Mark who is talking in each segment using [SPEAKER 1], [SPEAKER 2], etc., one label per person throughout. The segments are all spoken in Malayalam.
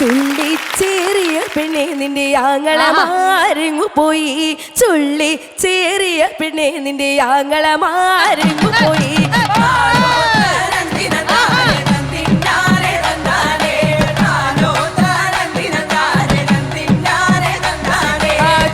[SPEAKER 1] ചുള്ളിച്ചേറിയ പെണ്ണെ നിന്റെ ആങ്ങളമാരെങ്ങു പോയി ചുള്ളിച്ചേറിയ പെണ്ണെ നിന്റെ ആങ്ങളമാരെങ്ങു പോയി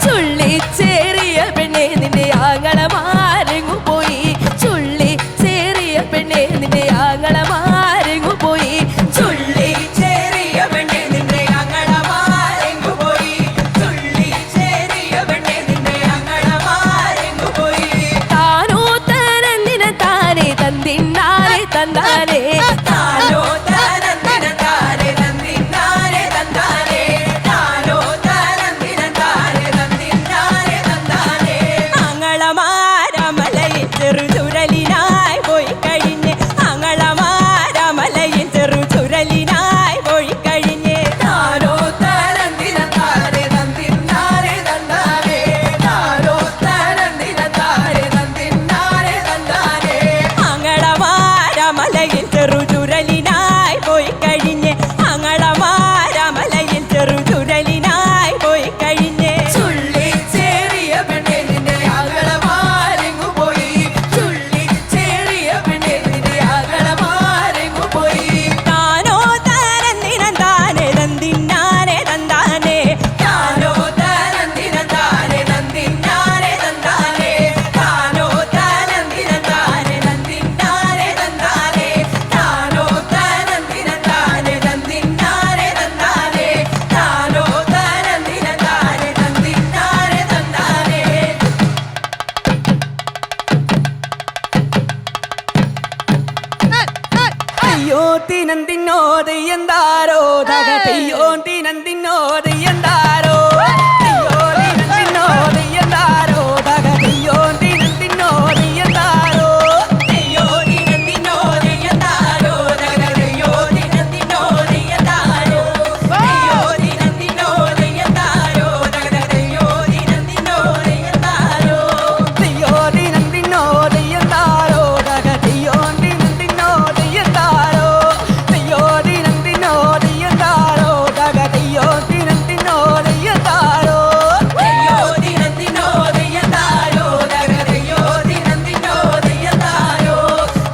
[SPEAKER 1] ചുള്ളിച്ചേറിയ പെണ്ണെ നിന്റെ ആങ്ങളമാരെങ്ങു പോയി ചുള്ളിച്ചേറിയ പെണ്ണെ നിന്റെ ആങ്ങളമാരെങ്ങു പോയി ചുള്ളിച്ചേറിയ പെണ്ണെ നിന്റെ ആങ്ങളമാരെങ്ങു പോയി ചുള്ളിച്ചേറിയ പെണ്ണെ നിന്റെ ആങ്ങളമാരെങ്ങു പോയി താനോ തനന്ദിന താനേ തന്തിന്നാരെ തന്നാനേ താനോ തനന്ദിന താനേ തന്തിന്നാരെ തന്നാനേ താനോ തനന്ദിന താനേ തന്തിന്നാരെ തന്നാനേ
[SPEAKER 2] ആങ്ങളമാരമലയിൽ ചെറുചുരലിനായി പോയി കഴിഞ്ഞ് ആങ്ങളമാരമലയിൽ ചെറുചുരലിനായി പോയി കഴിഞ്ഞ്
[SPEAKER 1] താനോ തനന്ദിന താനേ തന്തിന്നാരെ തന്നാനേ താനോ തനന്ദിന താനേ തന്തിന്നാരെ തന്നാനേ
[SPEAKER 2] ആങ്ങളമാരമലയിൽ ചെറുചുരലിനായി പോയി കഴിഞ്ഞ് ആങ്ങളമാരമലയിൽ ചെറുചുരലിനായി പോയി കഴിഞ്ഞ്
[SPEAKER 1] ചുള്ളിച്ചേറിയ പെണ്ണെ നിന്റെ ആങ്ങളമാരെങ്ങു പോയി ചുള്ളിച്ചേറിയ പെണ്ണെ നിന്റെ ആങ്ങളമാരെങ്ങു പോയി
[SPEAKER 2] താനോ തനന്ദിനം താനേ തന്തിന്നാരെ തന്താനേ
[SPEAKER 1] താനോ തനന്ദിന താനേ തന്തിന്നാരെ തന്നാനേ താനോ തനന്ദിന താനേ തന്തിന്നാരെ തന്നാനേ താനോ തനന്ദിന താനേ തന്തിന്നാരെ തന്നാനേ താനോ തനന്ദിന താനേ തന്തിന്നാരെ തന്നാനേ
[SPEAKER 2] അയ്യോ തിനന്തിന്നോ ദയ്യന്താരോ തകതയ്യോ തിനന്തിന്നോ ദയ്യന്താരോ അയ്യോ തിനന്തിന്നോ ദയ്യന്താരോ തകതയ്യോ തിനന്തിന്നോ ദയ്യന്താരോ
[SPEAKER 1] അയ്യോ ദിനദിനോ ദിയതാരോ ദഗദയോ ദിനദിനോ ദിയതാരോ അയ്യോ ദിനദിനോ ദിയതാരോ ദഗദയോ ദിനദിനോ ദിയതാരോ
[SPEAKER 2] അയ്യോ തിനന്തിന്നോ ദയ്യന്താരോ തകതയ്യോ തിനന്തിന്നോ ദയ്യന്താരോ അയ്യോ തിനന്തിന്നോ ദയ്യന്താരോ തകതയ്യോ തിനന്തിന്നോ ദയ്യന്താരോ
[SPEAKER 1] അയ്യോ ദിനദിനോ ദിയതാരോ ദഗദയോ ദിനദിനോ ദിയതാരോ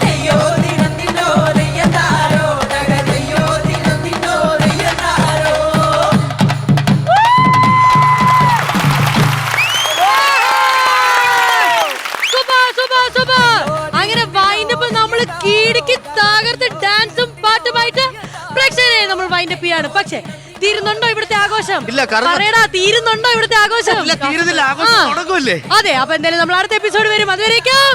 [SPEAKER 1] അയ്യോ ദിനദിനോ ദിയതാരോ ദഗദയോ ദിനദിനോ ദിയതാരോ
[SPEAKER 3] അങ്ങനെ വൈൻഡപ്പ് നമ്മൾ കീടിക്ക് തകർത്ത് ഡാൻസും പാട്ടുമായിട്ട് പ്രേക്ഷകരെ നമ്മൾ വൈൻഡപ്പ് ചെയ്യാണ്. പക്ഷേ തീരുന്നുണ്ടോ ഇവിടുത്തെ ആഘോഷം?
[SPEAKER 4] ഇല്ല, കാരണം-
[SPEAKER 3] പറയടാ, തീരുന്നുണ്ടോ ഇവിടുത്തെ ആഘോഷം?
[SPEAKER 4] ഇല്ല, തീരുന്നില്ല, ആഘോഷം തുടങ്ങുമല്ലേ?
[SPEAKER 3] അതെ, അപ്പൊ എന്തായാലും നമ്മൾ അടുത്ത എപ്പിസോഡ് വരും. അതുവരേക്കും